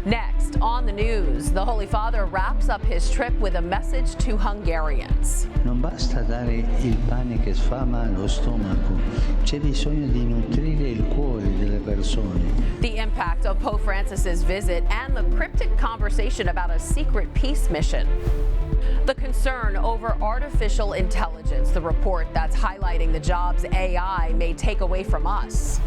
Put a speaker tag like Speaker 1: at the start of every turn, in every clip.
Speaker 1: Next on the news, the Holy Father wraps up his trip with a message to Hungarians.
Speaker 2: Non basta dare il pane che sfama allo stomaco, c'è bisogno di nutrire il cuore delle persone.
Speaker 1: The impact of Pope Francis's visit and the cryptic conversation about a secret peace mission. The concern over artificial intelligence, the report that's highlighting the jobs AI may take away from us.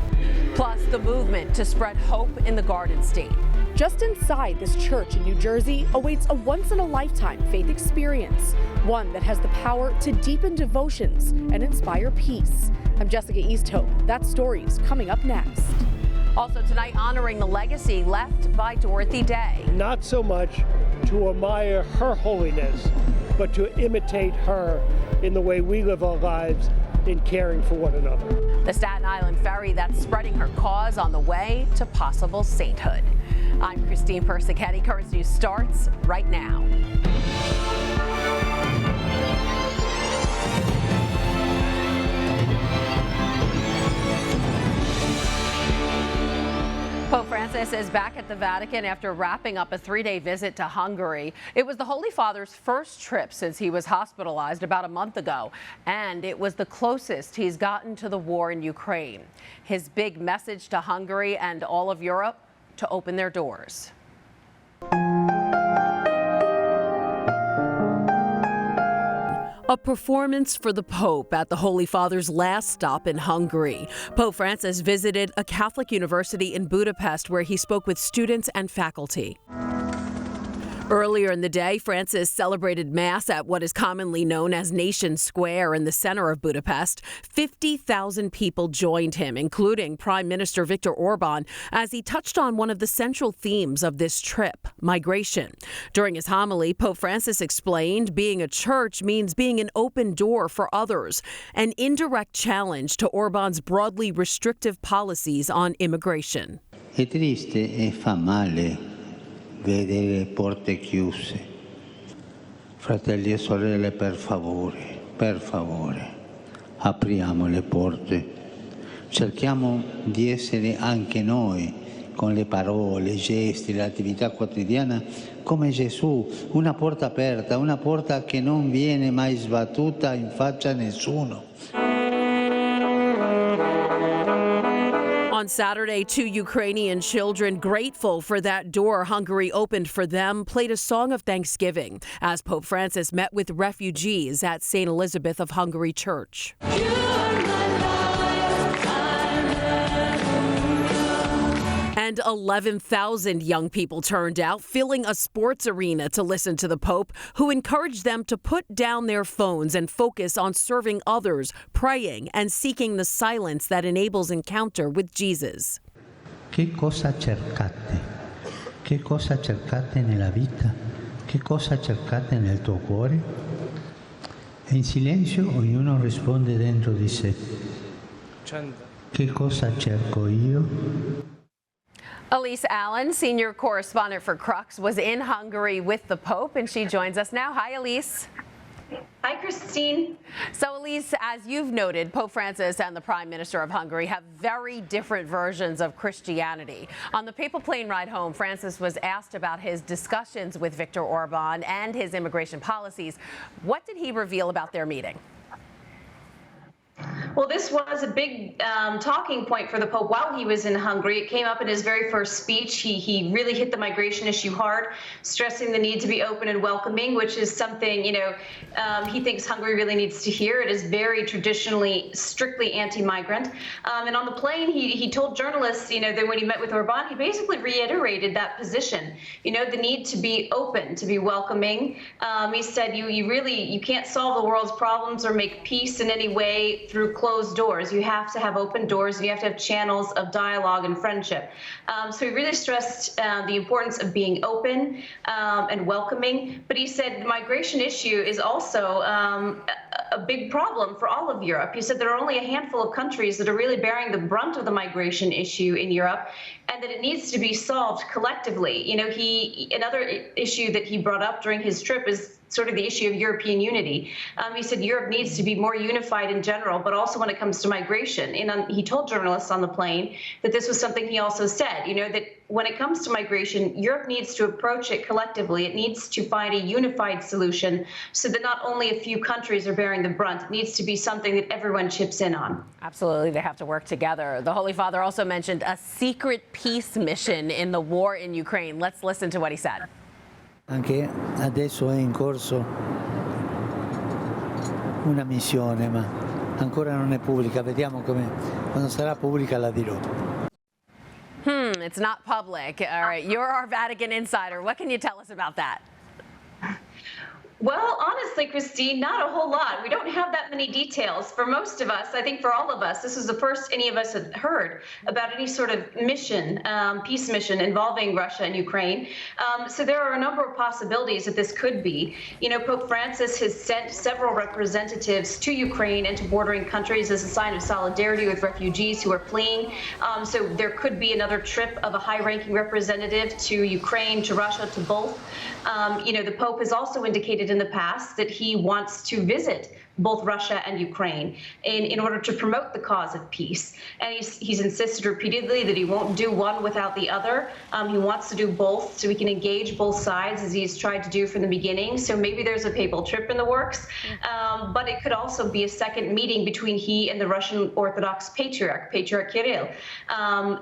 Speaker 1: Plus, the movement to spread hope in the Garden State.
Speaker 3: Just inside this church in New Jersey awaits a once-in-a-lifetime faith experience, one that has the power to deepen devotions and inspire peace. I'm Jessica Easthope. That story's coming up next.
Speaker 1: Also tonight, honoring the legacy left by Dorothy Day.
Speaker 4: Not so much to admire her holiness, but to imitate her in the way we live our lives in caring for one another.
Speaker 1: The Staten Island ferry that's spreading her cause on the way to possible sainthood. I'm Christine Persichetti. Currents News starts right now. Pope Francis is back at the Vatican after wrapping up a 3-day visit to Hungary. It was the Holy Father's first trip since he was hospitalized about a month ago, and it was the closest he's gotten to the war in Ukraine. His big message to Hungary and all of Europe: to open their doors. A performance for the Pope at the Holy Father's last stop in Hungary. Pope Francis visited a Catholic university in Budapest where he spoke with students and faculty. Earlier in the day, Francis celebrated Mass at what is commonly known as Nation Square in the center of Budapest. 50,000 people joined him, including Prime Minister Viktor Orban, as he touched on one of the central themes of this trip: migration. During his homily, Pope Francis explained being a church means being an open door for others, an indirect challenge to Orban's broadly restrictive policies on immigration.
Speaker 2: È triste e fa male vedere porte chiuse. Fratelli e sorelle, per favore, apriamo le porte. Cerchiamo di essere anche noi, con le parole, i gesti, l'attività quotidiana, come Gesù, una porta aperta, una porta che non viene mai sbattuta in faccia a nessuno.
Speaker 1: On Saturday, 2 Ukrainian children, grateful for that door Hungary opened for them, played a song of thanksgiving as Pope Francis met with refugees at St. Elizabeth of Hungary Church. And 11,000 young people turned out, filling a sports arena to listen to the Pope, who encouraged them to put down their phones and focus on serving others, praying, and seeking the silence that enables encounter with Jesus.
Speaker 2: Che cosa cercate? Che cosa cercate nella vita? Che cosa cercate nel tuo cuore? E in silenzio ognuno risponde dentro di sé. Che cosa cerco io?
Speaker 1: Elise Allen, senior correspondent for Crux, was in Hungary with the Pope, and she joins us now. Hi, Elise.
Speaker 5: Hi, Christine.
Speaker 1: So, Elise, as you've noted, Pope Francis and the Prime Minister of Hungary have very different versions of Christianity. On the papal plane ride home, Francis was asked about his discussions with Viktor Orban and his immigration policies. What did he reveal about their meeting?
Speaker 5: Well, this was a big talking point for the Pope while he was in Hungary. It came up in his very first speech. He really hit the migration issue hard, stressing the need to be open and welcoming, which is something, he thinks Hungary really needs to hear. It is very traditionally strictly anti-migrant. And on the plane, he told journalists, that when he met with Orban, he basically reiterated that position, the need to be open, to be welcoming. He said, you can't solve the world's problems or make peace in any way through closed doors. You have to have open doors, and you have to have channels of dialogue and friendship. So he really stressed the importance of being open and welcoming. But he said the migration issue is also a big problem for all of Europe. He said there are only a handful of countries that are really bearing the brunt of the migration issue in Europe, and that it needs to be solved collectively. Another issue that he brought up during his trip is sort of the issue of European unity. He said Europe needs to be more unified in general, but also when it comes to migration. And he told journalists on the plane that this was something he also said, that when it comes to migration, Europe needs to approach it collectively. It needs to find a unified solution so that not only a few countries are bearing the brunt. It needs to be something that everyone chips in on.
Speaker 1: Absolutely, they have to work together. The Holy Father also mentioned a secret peace mission in the war in Ukraine. Let's listen to what he said.
Speaker 2: Anche adesso è in corso una missione, ma ancora non è pubblica. Vediamo come quando sarà pubblica la dirò.
Speaker 1: It's not public. All right, you're our Vatican insider. What can you tell us about that?
Speaker 5: Well, honestly, Christine, not a whole lot. We don't have that many details. For most of us, I think for all of us, this is the first any of us had heard about any sort of mission, peace mission involving Russia and Ukraine. So there are a number of possibilities that this could be. Pope Francis has sent several representatives to Ukraine and to bordering countries as a sign of solidarity with refugees who are fleeing. So there could be another trip of a high-ranking representative to Ukraine, to Russia, to both. The Pope has also indicated in the past that he wants to visit both Russia and Ukraine in order to promote the cause of peace. And he's insisted repeatedly that he won't do one without the other. He wants to do both so he can engage both sides as he's tried to do from the beginning. So maybe there's a papal trip in the works, but it could also be a second meeting between he and the Russian Orthodox Patriarch Kirill.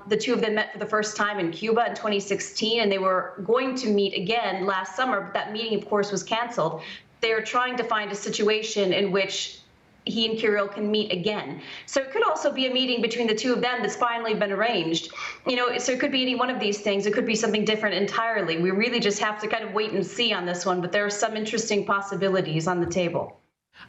Speaker 5: The two of them met for the first time in Cuba in 2016, and they were going to meet again last summer, but that meeting, of course, was canceled. They are trying to find a situation in which he and Kirill can meet again. So it could also be a meeting between the two of them that's finally been arranged. So it could be any one of these things. It could be something different entirely. We really just have to kind of wait and see on this one, but there are some interesting possibilities on the table.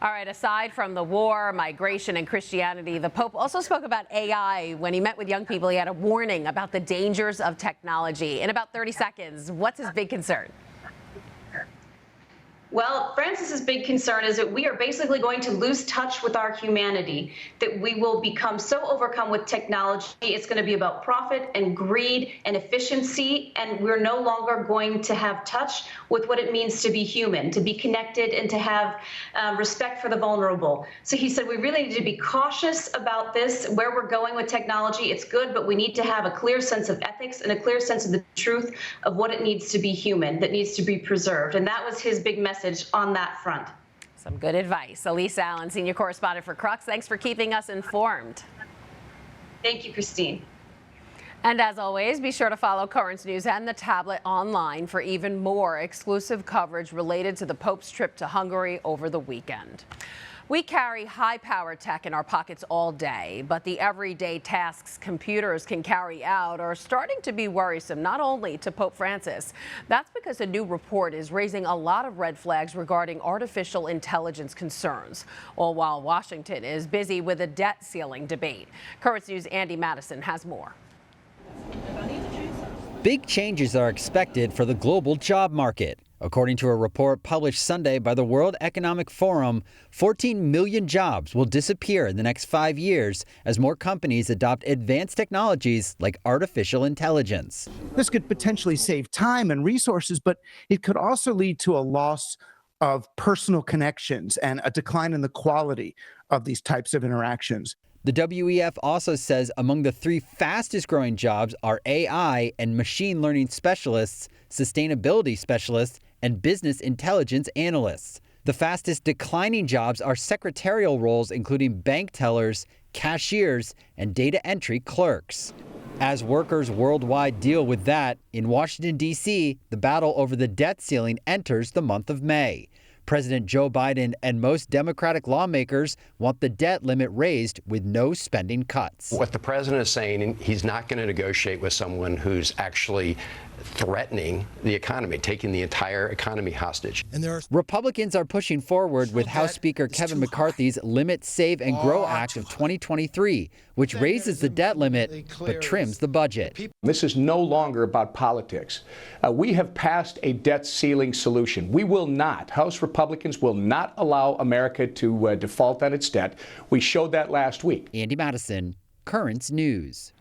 Speaker 1: All right, aside from the war, migration, and Christianity, the Pope also spoke about AI. When he met with young people, he had a warning about the dangers of technology. In about 30 seconds, what's his big concern?
Speaker 5: Well, Francis's big concern is that we are basically going to lose touch with our humanity, that we will become so overcome with technology. It's going to be about profit and greed and efficiency, and we're no longer going to have touch with what it means to be human, to be connected, and to have respect for the vulnerable. So he said we really need to be cautious about this, where we're going with technology. It's good, but we need to have a clear sense of ethics and a clear sense of the truth of what it needs to be human, that needs to be preserved. And that was his big message on that front.
Speaker 1: Some good advice. Elise Allen, senior correspondent for Crux. Thanks for keeping us informed.
Speaker 5: Thank you, Christine.
Speaker 1: And as always, be sure to follow Currents News and the tablet online for even more exclusive coverage related to the Pope's trip to Hungary over the weekend. We carry high-powered tech in our pockets all day, but the everyday tasks computers can carry out are starting to be worrisome, not only to Pope Francis. That's because a new report is raising a lot of red flags regarding artificial intelligence concerns, all while Washington is busy with a debt ceiling debate. Currents News' Andy Madison has more.
Speaker 6: Big changes are expected for the global job market. According to a report published Sunday by the World Economic Forum, 14 million jobs will disappear in the next 5 years as more companies adopt advanced technologies like artificial intelligence.
Speaker 7: This could potentially save time and resources, but it could also lead to a loss of personal connections and a decline in the quality of these types of interactions.
Speaker 6: The WEF also says among the 3 fastest growing jobs are AI and machine learning specialists, sustainability specialists, and business intelligence analysts. The fastest declining jobs are secretarial roles, including bank tellers, cashiers, and data entry clerks. As workers worldwide deal with that, in Washington, D.C., the battle over the debt ceiling enters the month of May. President Joe Biden and most Democratic lawmakers want the debt limit raised with no spending cuts.
Speaker 8: What the president is saying, he's not going to negotiate with someone who's actually threatening the economy, taking the entire economy hostage.
Speaker 6: And Republicans are pushing forward with House Speaker Kevin McCarthy's Limit, Save, and Grow Act of 2023, which raises the debt limit but trims the budget.
Speaker 9: This is no longer about politics. We have passed a debt ceiling solution. We will not, House Republicans will not allow America to default on its debt. We showed that last week.
Speaker 6: Andy Madison, Currents News.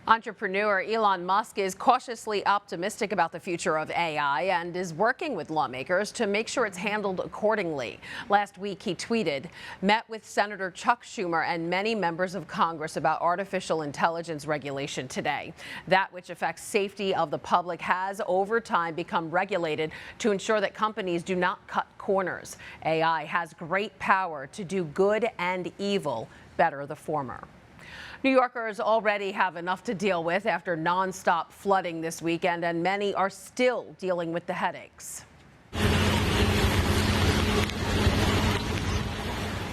Speaker 1: Entrepreneur Elon Musk is cautiously optimistic about the future of AI and is working with lawmakers to make sure it's handled accordingly. Last week, he tweeted, met with Senator Chuck Schumer and many members of Congress about artificial intelligence regulation today. That which affects safety of the public has over time become regulated to ensure that companies do not cut corners. AI has great power to do good and evil, better the former. New Yorkers already have enough to deal with after nonstop flooding this weekend, and many are still dealing with the headaches.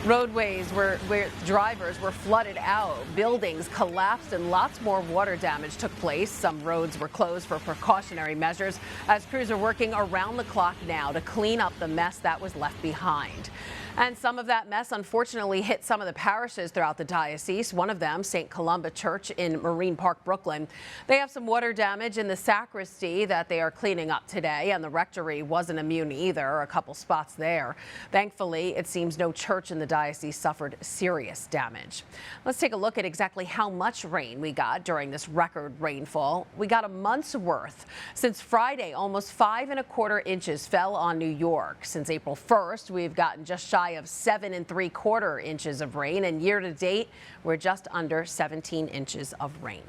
Speaker 1: Roadways where drivers were flooded out, buildings collapsed, and lots more water damage took place. Some roads were closed for precautionary measures as crews are working around the clock now to clean up the mess that was left behind. And some of that mess, unfortunately, hit some of the parishes throughout the diocese. One of them, St. Columba Church in Marine Park, Brooklyn. They have some water damage in the sacristy that they are cleaning up today, and the rectory wasn't immune either, a couple spots there. Thankfully, it seems no church in the diocese suffered serious damage. Let's take a look at exactly how much rain we got during this record rainfall. We got a month's worth. Since Friday, almost 5¼ inches fell on New York. Since April 1st, we've gotten just shy of 7¾ inches of rain, and year to date, we're just under 17 inches of rain.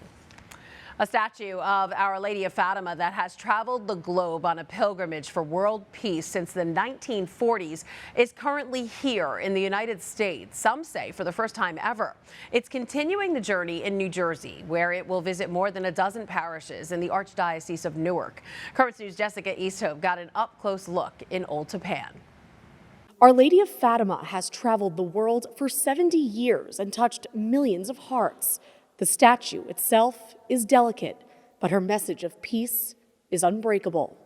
Speaker 1: A statue of Our Lady of Fatima that has traveled the globe on a pilgrimage for world peace since the 1940s is currently here in the United States, some say for the first time ever. It's continuing the journey in New Jersey, where it will visit more than a dozen parishes in the Archdiocese of Newark. Currents News' Jessica Easthope got an up-close look in Old Tappan.
Speaker 3: Our Lady of Fatima has traveled the world for 70 years and touched millions of hearts. The statue itself is delicate, but her message of peace is unbreakable.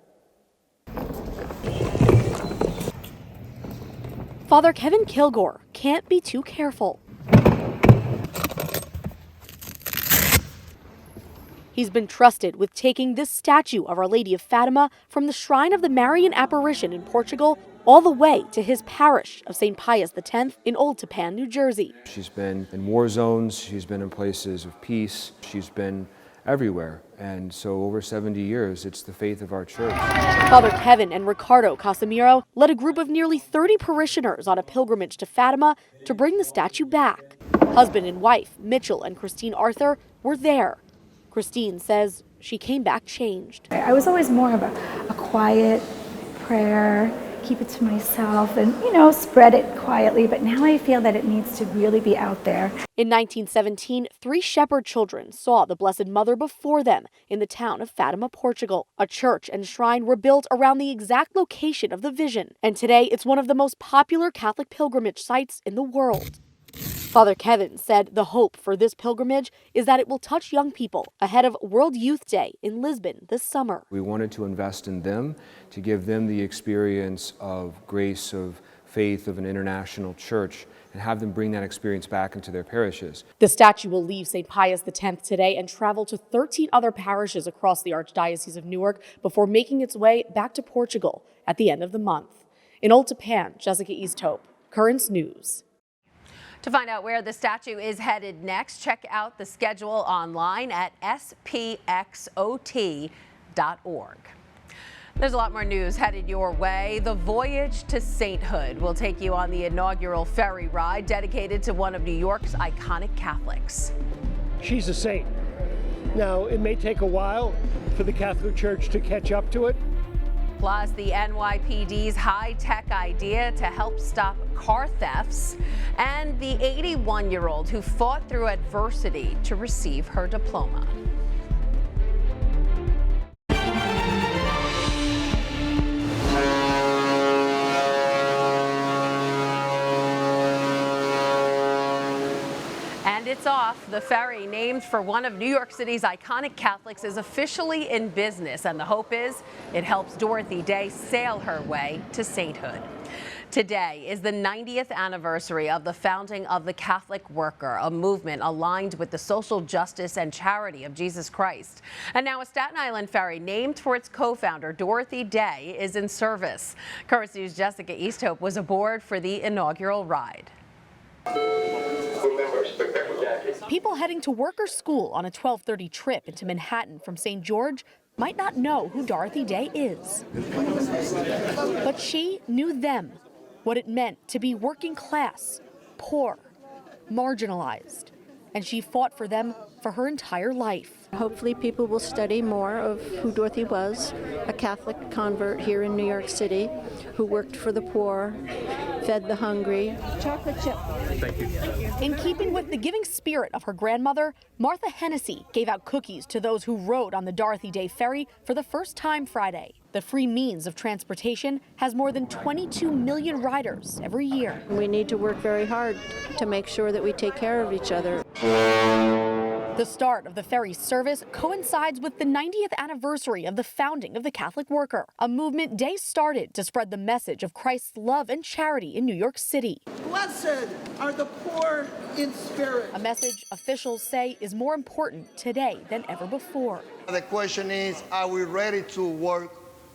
Speaker 3: Father Kevin Kilgore can't be too careful. He's been trusted with taking this statue of Our Lady of Fatima from the Shrine of the Marian Apparition in Portugal all the way to his parish of St. Pius X in Old Tappan, New Jersey.
Speaker 10: She's been in war zones, she's been in places of peace, she's been everywhere. And so over 70 years, it's the faith of our church.
Speaker 3: Father Kevin and Ricardo Casimiro led a group of nearly 30 parishioners on a pilgrimage to Fatima to bring the statue back. Husband and wife, Mitchell and Christine Arthur, were there. Christine says she came back changed.
Speaker 11: I was always more of a quiet prayer, keep it to myself and, spread it quietly. But now I feel that it needs to really be out there.
Speaker 3: In 1917, 3 shepherd children saw the Blessed Mother before them in the town of Fatima, Portugal. A church and shrine were built around the exact location of the vision. And today it's one of the most popular Catholic pilgrimage sites in the world. Father Kevin said the hope for this pilgrimage is that it will touch young people ahead of World Youth Day in Lisbon this summer.
Speaker 10: We wanted to invest in them, to give them the experience of grace, of faith, of an international church, and have them bring that experience back into their parishes.
Speaker 3: The statue will leave St. Pius X today and travel to 13 other parishes across the Archdiocese of Newark before making its way back to Portugal at the end of the month. In Old Tappan, Jessica Easthope, Currents News.
Speaker 1: To find out where the statue is headed next, check out the schedule online at spxot.org. There's a lot more news headed your way. The Voyage to Sainthood will take you on the inaugural ferry ride dedicated to one of New York's iconic Catholics.
Speaker 4: She's a saint. Now, it may take a while for the Catholic Church to catch up to it.
Speaker 1: Plus, the NYPD's high-tech idea to help stop car thefts, and the 81-year-old who fought through adversity to receive her diploma. And it's off. The ferry, named for one of New York City's iconic Catholics, is officially in business, and the hope is it helps Dorothy Day sail her way to sainthood. Today is the 90th anniversary of the founding of the Catholic Worker, a movement aligned with the social justice and charity of Jesus Christ. And now a Staten Island ferry named for its co-founder, Dorothy Day, is in service. Currents News' Jessica Easthope was aboard for the inaugural ride.
Speaker 3: People heading to work or school on a 12:30 trip into Manhattan from St. George might not know who Dorothy Day is. But she knew them, what it meant to be working class, poor, marginalized. And she fought for them for her entire life.
Speaker 12: Hopefully people will study more of who Dorothy was, a Catholic convert here in New York City who worked for the poor, fed the hungry. Chocolate chip.
Speaker 13: Thank you.
Speaker 3: In keeping with the giving spirit of her grandmother, Martha Hennessy gave out cookies to those who rode on the Dorothy Day Ferry for the first time Friday. The free means of transportation has more than 22 million riders every year.
Speaker 12: We need to work very hard to make sure that we take care of each other.
Speaker 3: The start of the ferry's service coincides with the 90th anniversary of the founding of the Catholic Worker, a movement Day started to spread the message of Christ's love and charity in New York City.
Speaker 14: Blessed are the poor in spirit.
Speaker 3: A message officials say is more important today than ever before.
Speaker 14: The question is, are we ready to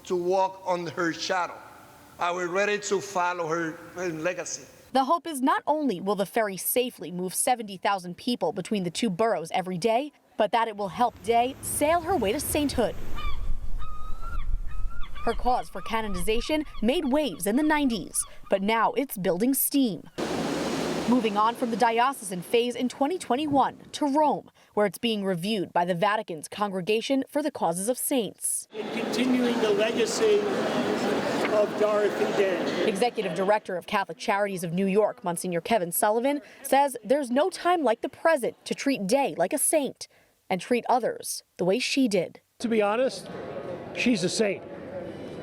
Speaker 14: walk under her shadow? Are we ready to follow her legacy?
Speaker 3: The hope is not only will the ferry safely move 70,000 people between the two boroughs every day, but that it will help Day sail her way to sainthood. Her cause for canonization made waves in the 90s, but now it's building steam. Moving on from the diocesan phase in 2021 to Rome, where it's being reviewed by the Vatican's Congregation for the Causes of Saints.
Speaker 4: In continuing the legacy of Dorothy Day.
Speaker 3: Executive Director of Catholic Charities of New York, Monsignor Kevin Sullivan, says there's no time like the present to treat Day like a saint and treat others the way she did.
Speaker 4: To be honest, she's a saint.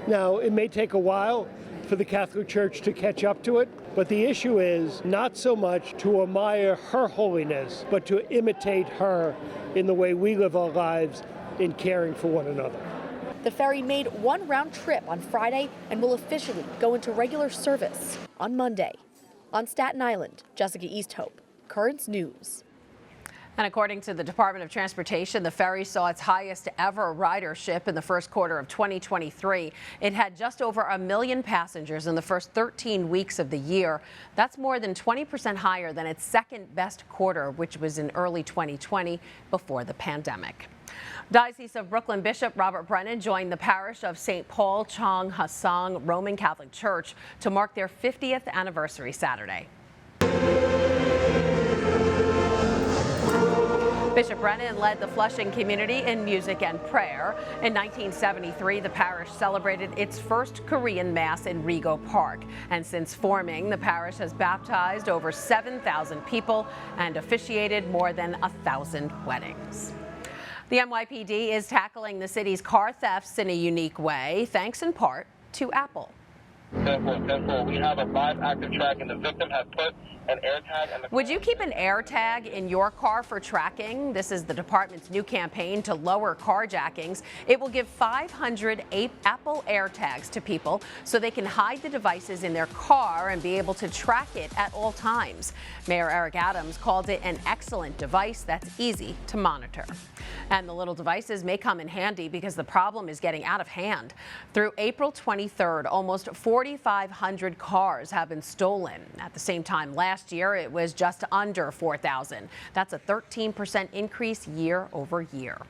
Speaker 4: Now, it may take a while for the Catholic Church to catch up to it, but the issue is not so much to admire her holiness, but to imitate her in the way we live our lives in caring for one another.
Speaker 3: The ferry made one round trip on Friday and will officially go into regular service on Monday. On Staten Island, Jessica Easthope, Currents News.
Speaker 1: And according to the Department of Transportation, the ferry saw its highest ever ridership in the first quarter of 2023. It had just over 1 million passengers in the first 13 weeks of the year. That's more than 20% higher than its second best quarter, which was in early 2020 before the pandemic. Diocese of Brooklyn Bishop Robert Brennan joined the parish of St. Paul Chong Hasang Roman Catholic Church to mark their 50th anniversary Saturday. Bishop Brennan led the Flushing community in music and prayer. In 1973, the parish celebrated its first Korean Mass in Rego Park. And since forming, the parish has baptized over 7,000 people and officiated more than 1,000 weddings. The NYPD is tackling the city's car thefts in a unique way, thanks in part to Apple.
Speaker 15: 10-4, we have a live active track and the victim has put an AirTag in the car.
Speaker 1: Would you keep an AirTag in your car for tracking? This is the department's new campaign to lower carjackings. It will give 500 Apple AirTags to people so they can hide the devices in their car and be able to track it at all times. Mayor Eric Adams called it an excellent device that's easy to monitor. And the little devices may come in handy because the problem is getting out of hand. Through April 23rd, almost 4,500 cars have been stolen. At the same time last year, it was just under 4,000. That's a 13% increase year over year.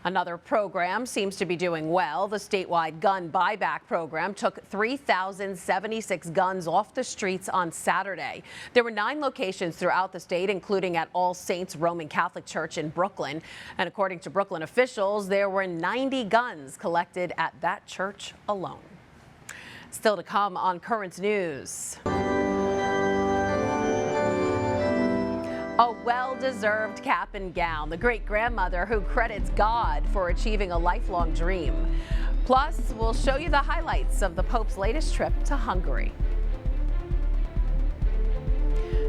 Speaker 1: Another program seems to be doing well. The statewide gun buyback program took 3,076 guns off the streets on Saturday. There were 9 locations throughout the state, including at All Saints Roman Catholic Church in Brooklyn. And according to Brooklyn officials, there were 90 guns collected at that church alone. Still to come on Currents News. A well-deserved cap and gown, the great-grandmother who credits God for achieving a lifelong dream. Plus, we'll show you the highlights of the Pope's latest trip to Hungary.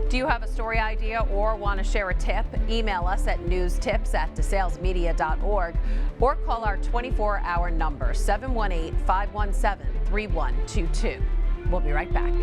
Speaker 1: Do you have a story idea or want to share a tip? Email us at newstips@desalesmedia.org or call our 24-hour number, 718-517-3122. We'll be right back.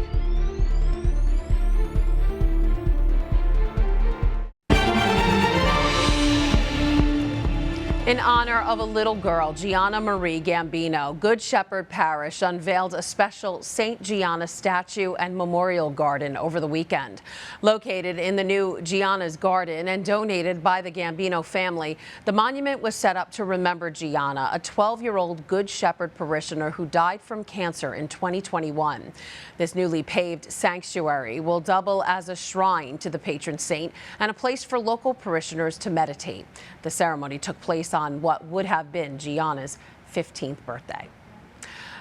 Speaker 1: In honor of a little girl, Gianna Marie Gambino, Good Shepherd Parish unveiled a special St. Gianna statue and memorial garden over the weekend. Located in the new Gianna's Garden and donated by the Gambino family, the monument was set up to remember Gianna, a 12-year-old Good Shepherd parishioner who died from cancer in 2021. This newly paved sanctuary will double as a shrine to the patron saint and a place for local parishioners to meditate. The ceremony took place on what would have been Gianna's 15th birthday.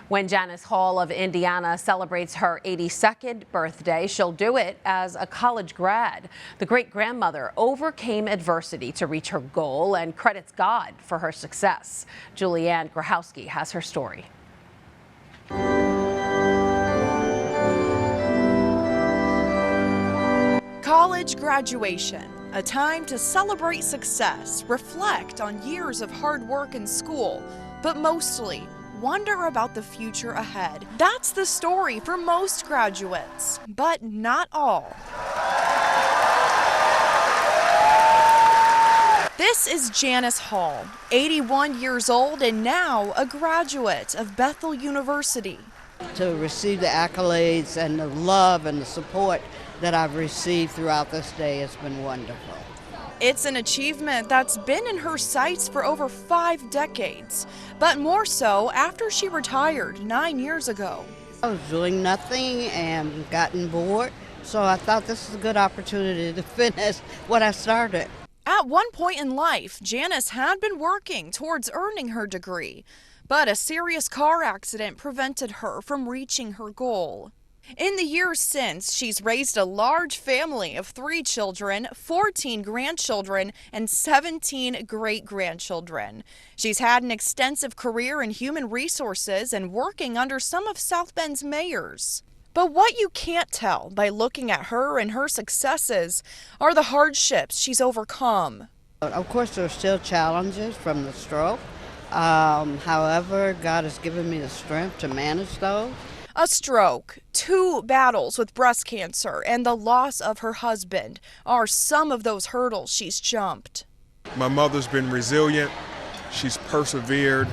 Speaker 1: When Janice Hall of Indiana celebrates her 82nd birthday, she'll do it as a college grad. The great-grandmother overcame adversity to reach her goal and credits God for her success. Julianne Grahowski has her story.
Speaker 13: College graduation, a time to celebrate success, reflect on years of hard work in school, but mostly wonder about the future ahead. That's the story for most graduates, but not all. This is Janice Hall, 81 years old and now a graduate of Bethel University.
Speaker 16: To receive the accolades and the love and the support that I've received throughout this day has been wonderful.
Speaker 13: It's an achievement that's been in her sights for over 5 decades, but more so after she retired 9 years ago.
Speaker 16: I was doing nothing and gotten bored, so I thought this is a good opportunity to finish what I started.
Speaker 13: At one point in life, Janice had been working towards earning her degree, but a serious car accident prevented her from reaching her goal. In the years since, she's raised a large family of 3 children, 14 grandchildren, and 17 great-grandchildren. She's had an extensive career in human resources and working under some of South Bend's mayors. But what you can't tell by looking at her and her successes are the hardships she's overcome.
Speaker 16: Of course, there are still challenges from the stroke. However, God has given me the strength to manage those.
Speaker 13: A stroke, 2 battles with breast cancer, and the loss of her husband are some of those hurdles she's jumped.
Speaker 17: My mother's been resilient, she's persevered,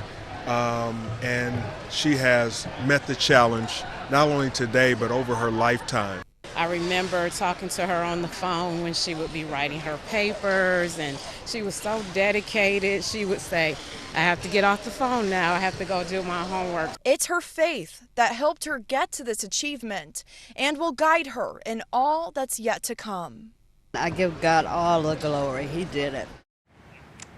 Speaker 17: and she has met the challenge not only today but over her lifetime.
Speaker 18: I remember talking to her on the phone when she would be writing her papers, and she was so dedicated. She would say, I have to get off the phone now. I have to go do my homework.
Speaker 13: It's her faith that helped her get to this achievement and will guide her in all that's yet to come.
Speaker 16: I give God all the glory. He did it.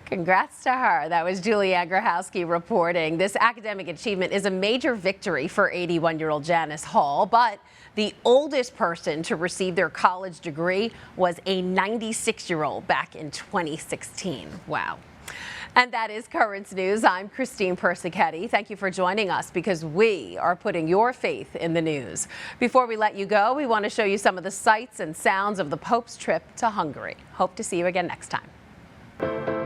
Speaker 1: Congrats to her. That was Julianne Grahowski reporting. This academic achievement is a major victory for 81-year-old Janice Hall, but the oldest person to receive their college degree was a 96-year-old back in 2016. Wow. And that is Currents News. I'm Christine Persichetti. Thank you for joining us because we are putting your faith in the news. Before we let you go, we want to show you some of the sights and sounds of the Pope's trip to Hungary. Hope to see you again next time.